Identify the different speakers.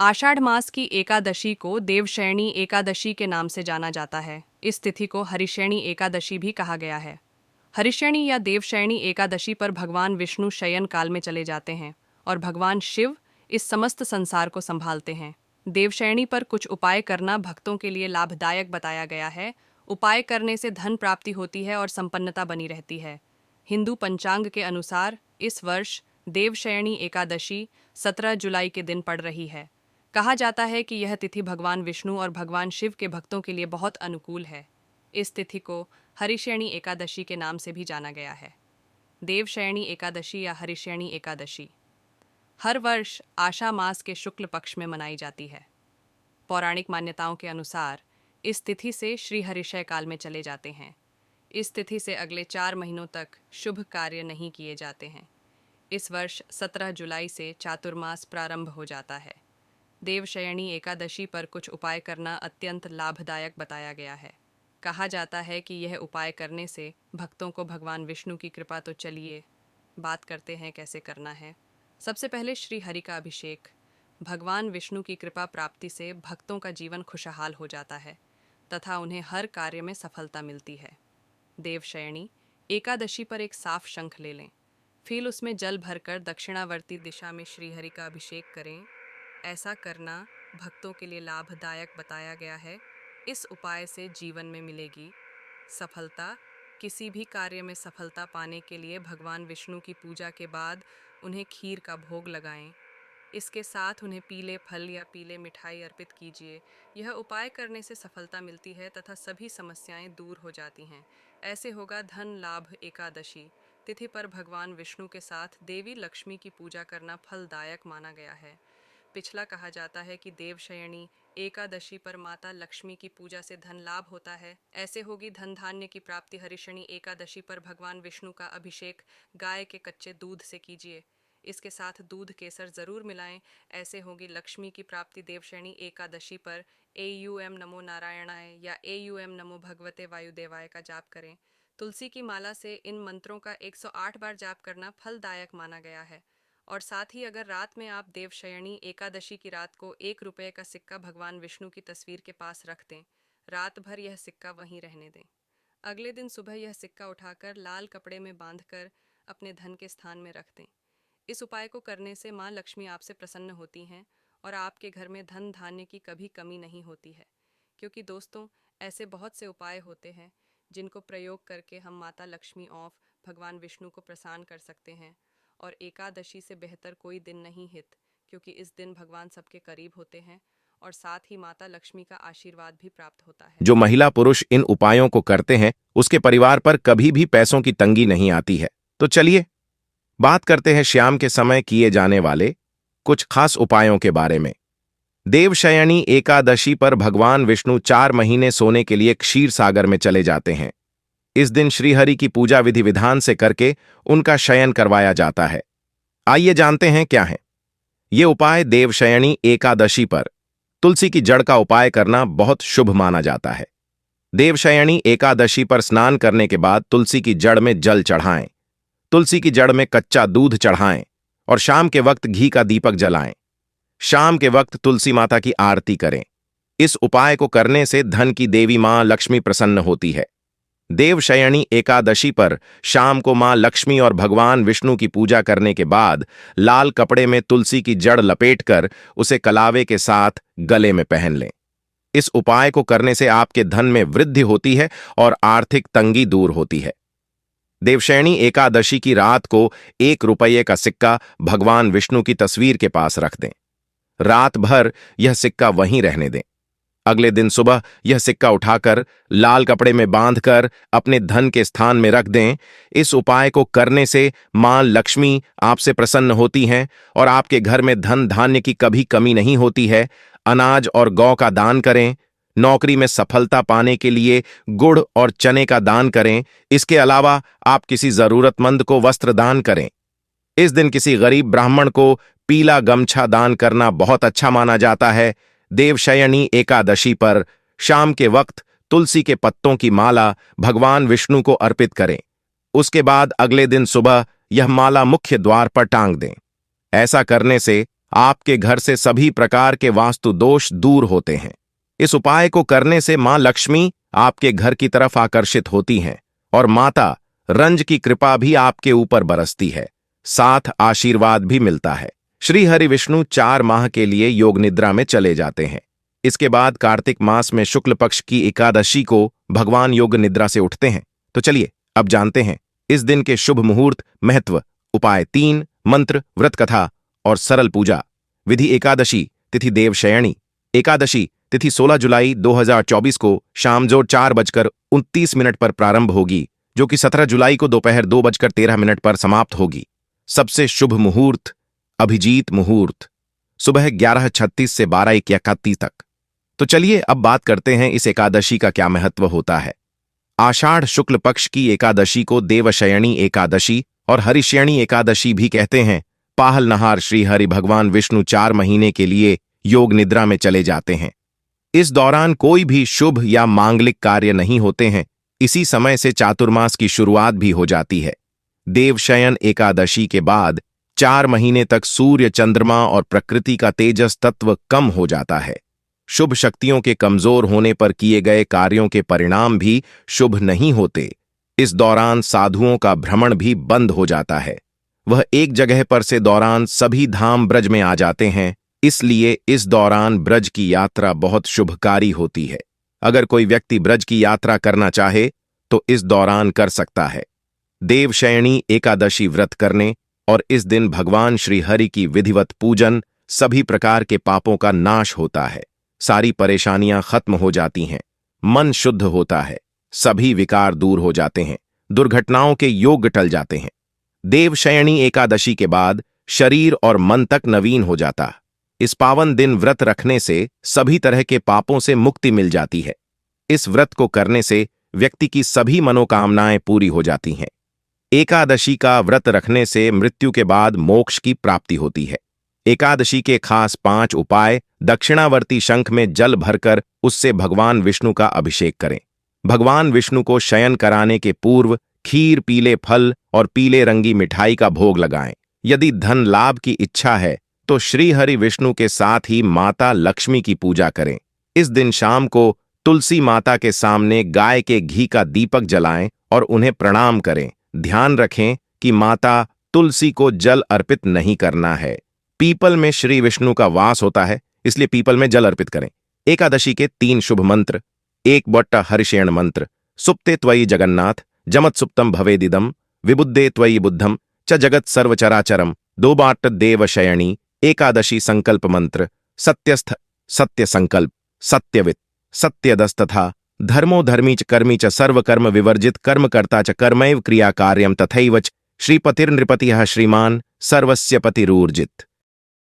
Speaker 1: आषाढ़ मास की एकादशी को देवशयनी एकादशी के नाम से जाना जाता है। इस तिथि को हरिशयनी एकादशी भी कहा गया है। हरिशयनी या देवशयनी एकादशी पर भगवान विष्णु शयन काल में चले जाते हैं और भगवान शिव इस समस्त संसार को संभालते हैं। देवशयनी पर कुछ उपाय करना भक्तों के लिए लाभदायक बताया गया है। उपाय करने से धन प्राप्ति होती है और संपन्नता बनी रहती है। हिंदू पंचांग के अनुसार इस वर्ष देवशयनी एकादशी 17 जुलाई के दिन पड़ रही है। कहा जाता है कि यह तिथि भगवान विष्णु और भगवान शिव के भक्तों के लिए बहुत अनुकूल है। इस तिथि को हरिशयनी एकादशी के नाम से भी जाना गया है। देवशयनी एकादशी या हरिशयनी एकादशी हर वर्ष आषाढ़ मास के शुक्ल पक्ष में मनाई जाती है। पौराणिक मान्यताओं के अनुसार इस तिथि से श्री हरिशय काल में चले जाते हैं। इस तिथि से अगले 4 महीनों तक शुभ कार्य नहीं किए जाते हैं। इस वर्ष 17 जुलाई से चातुर्मास प्रारंभ हो जाता है। देवशयनी एकादशी पर कुछ उपाय करना अत्यंत लाभदायक बताया गया है। कहा जाता है कि यह उपाय करने से भक्तों को भगवान विष्णु की कृपा। तो चलिए बात करते हैं कैसे करना है। सबसे पहले श्री हरि का अभिषेक। भगवान विष्णु की कृपा प्राप्ति से भक्तों का जीवन खुशहाल हो जाता है तथा उन्हें हर कार्य में सफलता मिलती है। देवशयनी एकादशी पर एक साफ शंख ले लें, फिर उसमें जल भरकर दक्षिणावर्ती दिशा में श्री हरि का अभिषेक करें। ऐसा करना भक्तों के लिए लाभदायक बताया गया है। इस उपाय से जीवन में मिलेगी सफलता। किसी भी कार्य में सफलता पाने के लिए भगवान विष्णु की पूजा के बाद उन्हें खीर का भोग लगाएं। इसके साथ उन्हें पीले फल या पीले मिठाई अर्पित कीजिए। यह उपाय करने से सफलता मिलती है तथा सभी समस्याएं दूर हो जाती हैं। ऐसे होगा धन लाभ। एकादशी तिथि पर भगवान विष्णु के साथ देवी लक्ष्मी की पूजा करना फलदायक माना गया है। पिछला कहा जाता है कि देवशयनी एकादशी पर माता लक्ष्मी की पूजा से धन लाभ होता है। ऐसे होगी धन धान्य की प्राप्ति। हरिशयनी एकादशी पर भगवान विष्णु का अभिषेक गाय के कच्चे दूध से कीजिए। इसके साथ दूध केसर जरूर मिलाएं। ऐसे होगी लक्ष्मी की प्राप्ति। देवशयनी एकादशी पर एयूएम नमो नारायणाय या एयूएम नमो भगवते वायुदेवाय का जाप करें। तुलसी की माला से इन मंत्रों का 108 बार जाप करना फलदायक माना गया है। और साथ ही अगर रात में आप देवशयनी एकादशी की रात को 1 रुपये का सिक्का भगवान विष्णु की तस्वीर के पास रख दें, रात भर यह सिक्का वहीं रहने दें। अगले दिन सुबह यह सिक्का उठाकर लाल कपड़े में बांधकर अपने धन के स्थान में रख दें। इस उपाय को करने से माँ लक्ष्मी आपसे प्रसन्न होती हैं और आपके घर में धन धान्य की कभी कमी नहीं होती है। क्योंकि दोस्तों, ऐसे बहुत से उपाय होते हैं जिनको प्रयोग करके हम माता लक्ष्मी ऑफ भगवान विष्णु को प्रसन्न कर सकते हैं। और एकादशी से बेहतर कोई दिन नहीं हित, क्योंकि इस दिन भगवान सबके करीब होते हैं और साथ ही माता लक्ष्मी का आशीर्वाद भी प्राप्त होता है।
Speaker 2: जो महिला पुरुष इन उपायों को करते हैं उसके परिवार पर कभी भी पैसों की तंगी नहीं आती है। तो चलिए बात करते हैं शाम के समय किए जाने वाले कुछ खास उपायों के बारे में। देवशयनी एकादशी पर भगवान विष्णु 4 महीने सोने के लिए क्षीर सागर में चले जाते हैं। इस दिन श्रीहरि की पूजा विधि विधान से करके उनका शयन करवाया जाता है। आइए जानते हैं क्या है ये उपाय। देवशयनी एकादशी पर तुलसी की जड़ का उपाय करना बहुत शुभ माना जाता है। देवशयनी एकादशी पर स्नान करने के बाद तुलसी की जड़ में जल चढ़ाएं, तुलसी की जड़ में कच्चा दूध चढ़ाएं और शाम के वक्त घी का दीपक जलाएं। शाम के वक्त तुलसी माता की आरती करें। इस उपाय को करने से धन की देवी मां लक्ष्मी प्रसन्न होती है। देवशयनी एकादशी पर शाम को मां लक्ष्मी और भगवान विष्णु की पूजा करने के बाद लाल कपड़े में तुलसी की जड़ लपेटकर उसे कलावे के साथ गले में पहन लें। इस उपाय को करने से आपके धन में वृद्धि होती है और आर्थिक तंगी दूर होती है। देवशयनी एकादशी की रात को 1 रुपये का सिक्का भगवान विष्णु की तस्वीर के पास रख दें। रात भर यह सिक्का वहीं रहने दें। अगले दिन सुबह यह सिक्का उठाकर लाल कपड़े में बांधकर अपने धन के स्थान में रख दें। इस उपाय को करने से मां लक्ष्मी आपसे प्रसन्न होती हैं और आपके घर में धन धान्य की कभी कमी नहीं होती है। अनाज और गौ का दान करें। नौकरी में सफलता पाने के लिए गुड़ और चने का दान करें। इसके अलावा आप किसी जरूरतमंद को वस्त्र दान करें। इस दिन किसी गरीब ब्राह्मण को पीला गमछा दान करना बहुत अच्छा माना जाता है। देवशयनी एकादशी पर शाम के वक्त तुलसी के पत्तों की माला भगवान विष्णु को अर्पित करें। उसके बाद अगले दिन सुबह यह माला मुख्य द्वार पर टांग दें। ऐसा करने से आपके घर से सभी प्रकार के वास्तु दोष दूर होते हैं। इस उपाय को करने से मां लक्ष्मी आपके घर की तरफ आकर्षित होती हैं और माता रंज की कृपा भी आपके ऊपर बरसती है, साथ आशीर्वाद भी मिलता है। श्री हरि विष्णु 4 माह के लिए योग निद्रा में चले जाते हैं। इसके बाद कार्तिक मास में शुक्ल पक्ष की एकादशी को भगवान योग निद्रा से उठते हैं। तो चलिए अब जानते हैं इस दिन के शुभ मुहूर्त, महत्व, उपाय 3, मंत्र, व्रत कथा और सरल पूजा विधि। एकादशी तिथि देवशयनी। एकादशी तिथि 16 जुलाई 2024 को शाम जो 4:29 पर प्रारंभ होगी, जो कि 17 जुलाई को दोपहर 2:13 पर समाप्त होगी। सबसे शुभ मुहूर्त अभिजीत मुहूर्त, सुबह 11:36 से 12:31 तक। तो चलिए अब बात करते हैं इस एकादशी का क्या महत्व होता है। आषाढ़ शुक्ल पक्ष की एकादशी को देवशयनी एकादशी और हरिशयनी एकादशी भी कहते हैं। पाहल नहार श्री हरि भगवान विष्णु 4 महीने के लिए योग निद्रा में चले जाते हैं। इस दौरान कोई भी शुभ या मांगलिक कार्य नहीं होते हैं। इसी समय से चातुर्मास की शुरुआत भी हो जाती है। देवशयन एकादशी के बाद 4 महीने तक सूर्य, चंद्रमा और प्रकृति का तेजस तत्व कम हो जाता है। शुभ शक्तियों के कमजोर होने पर किए गए कार्यों के परिणाम भी शुभ नहीं होते। इस दौरान साधुओं का भ्रमण भी बंद हो जाता है। वह एक जगह पर से दौरान सभी धाम ब्रज में आ जाते हैं, इसलिए इस दौरान ब्रज की यात्रा बहुत शुभकारी होती है। अगर कोई व्यक्ति ब्रज की यात्रा करना चाहे तो इस दौरान कर सकता है। देवशयनी एकादशी व्रत करने और इस दिन भगवान श्री हरि की विधिवत पूजन सभी प्रकार के पापों का नाश होता है। सारी परेशानियां खत्म हो जाती हैं, मन शुद्ध होता है, सभी विकार दूर हो जाते हैं, दुर्घटनाओं के योग टल जाते हैं। देवशयनी एकादशी के बाद शरीर और मन तक नवीन हो जाता। इस पावन दिन व्रत रखने से सभी तरह के पापों से मुक्ति मिल जाती है। इस व्रत को करने से व्यक्ति की सभी मनोकामनाएं पूरी हो जाती हैं। एकादशी का व्रत रखने से मृत्यु के बाद मोक्ष की प्राप्ति होती है। एकादशी के खास 5 उपाय। दक्षिणावर्ती शंख में जल भरकर उससे भगवान विष्णु का अभिषेक करें। भगवान विष्णु को शयन कराने के पूर्व खीर, पीले फल और पीले रंगी मिठाई का भोग लगाएं। यदि धन लाभ की इच्छा है तो श्री हरि विष्णु के साथ ही माता लक्ष्मी की पूजा करें। इस दिन शाम को तुलसी माता के सामने गाय के घी का दीपक जलाएं और उन्हें प्रणाम करें। ध्यान रखें कि माता तुलसी को जल अर्पित नहीं करना है। पीपल में श्री विष्णु का वास होता है, इसलिए पीपल में जल अर्पित करें। एकादशी के 3 शुभ मंत्र। 1 बट्टा हरिशयन मंत्र। सुप्ते त्वयि जगन्नाथ, जमत सुप्तम भवेदिदम, विबुद्धे त्वयि बुद्धम च जगत सर्वचराचरम। 2 बाट देवशयनी एकादशी संकल्प मंत्र। सत्यस्थ, सत्य संकल्प, सत्यवित, सत्यदस्तथा धर्मो धर्मी च कर्मी च सर्वकर्म विवर्जित कर्मकर्ता च कर्मैव क्रिया कार्यम तथैव च श्रीपतिर्नृपतिः श्रीमान सर्वस्य पतिरूर्जित।